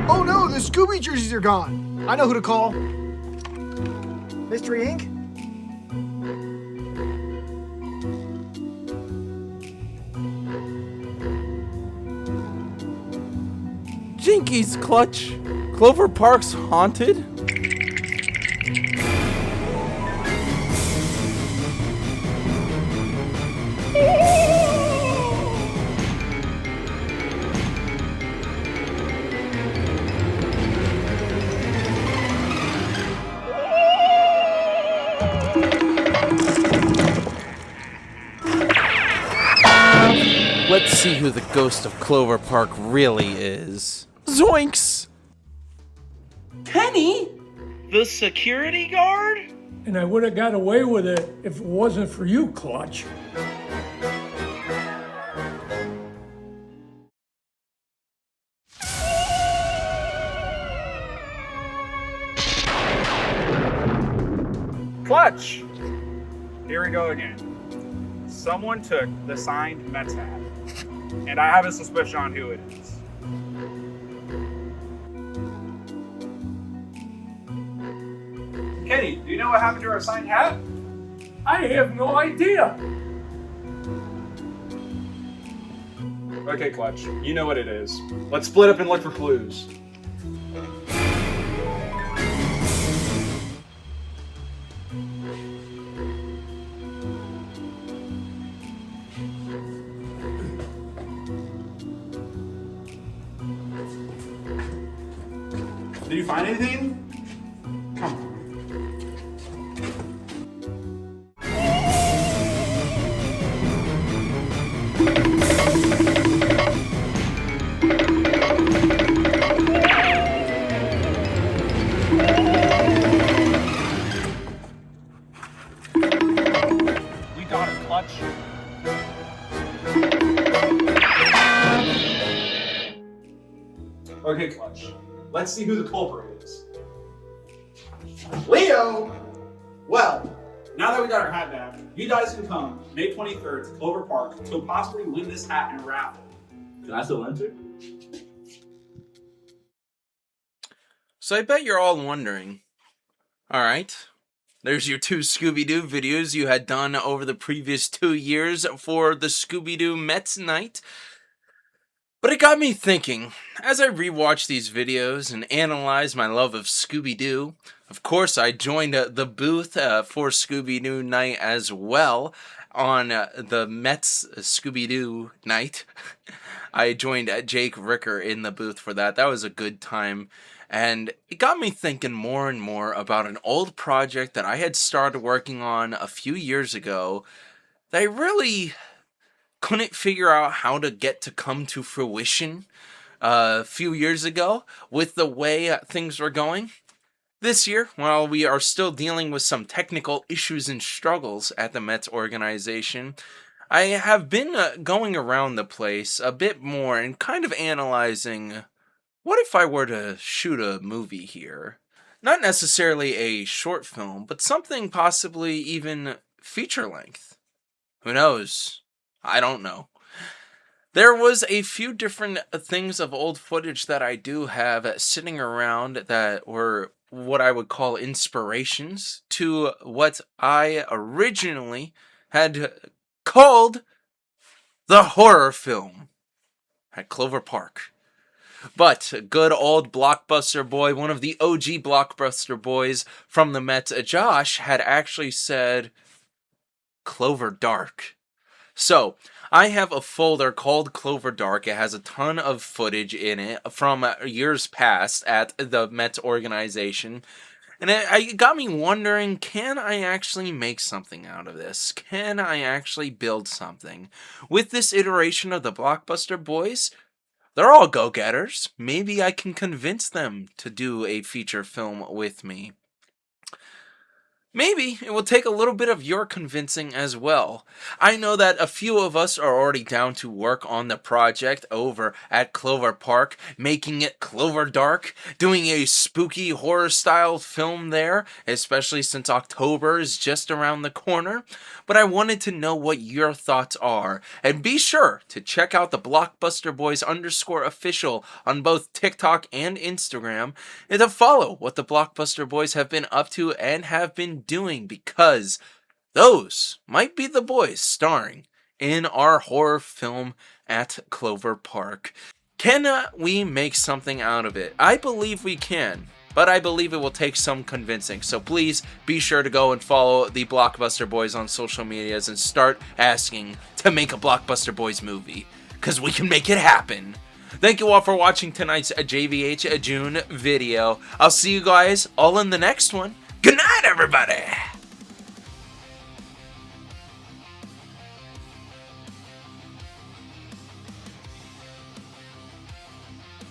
Oh no, the Scooby jerseys are gone. I know who to call. Mystery Inc.? Jinkies, Clutch. Clover Park's haunted? Let's see who the ghost of Clover Park really is. Zoinks! Kenny? The security guard? And I would have got away with it if it wasn't for you, Clutch. Clutch! Here we go again. Someone took the signed Mets hat, and I have a suspicion on who it is. Kenny, do you know what happened to our signed hat? I have no idea. Okay, Clutch, you know what it is. Let's split up and look for clues. Did you find anything? Come on. We got him, Clutch. Okay, Clutch. Let's see who the culprit is. Leo! Well, now that we got our hat back, you guys can come May 23rd to Clover Park to possibly win this hat in a raffle. Can I still enter? So I bet you're all wondering. Alright, there's your 2 Scooby-Doo videos you had done over the previous 2 years for the Scooby-Doo Mets night. But it got me thinking, as I rewatched these videos and analyzed my love of Scooby-Doo. Of course, I joined the booth for Scooby-Doo night as well on the Mets Scooby-Doo night. I joined Jake Ricker in the booth for that. That was a good time. And it got me thinking more and more about an old project that I had started working on a few years ago that I really couldn't figure out how to get to come to fruition a few years ago with the way things were going. This year, while we are still dealing with some technical issues and struggles at the Mets organization, I have been going around the place a bit more and kind of analyzing, what if I were to shoot a movie here? Not necessarily a short film, but something possibly even feature length. Who knows? I don't know. There was a few different things of old footage that I do have sitting around that were what I would call inspirations to what I originally had called the horror film at Clover Park. But good old Blockbuster boy, one of the OG Blockbuster boys from the Mets, Josh, had actually said Clover Dark. So, I have a folder called Clover Dark. It has a ton of footage in it from years past at the Mets organization. And it got me wondering, can I actually make something out of this? Can I actually build something? With this iteration of the Blockbuster boys, they're all go-getters. Maybe I can convince them to do a feature film with me. Maybe it will take a little bit of your convincing as well. I know that a few of us are already down to work on the project over at Clover Park, making it Clover Dark, doing a spooky horror style film there, especially since October is just around the corner. But I wanted to know what your thoughts are, and be sure to check out the Blockbuster Boys _official on both TikTok and Instagram, and to follow what the Blockbuster Boys have been up to and have been doing, because those might be the boys starring in our horror film at Clover Park. Can we make something out of it? I believe we can, but I believe it will take some convincing. So please be sure to go and follow the Blockbuster Boys on social medias and start asking to make a Blockbuster Boys movie, because we can make it happen. Thank you all for watching tonight's JVH June video. I'll see you guys all in the next one. Good night, everybody!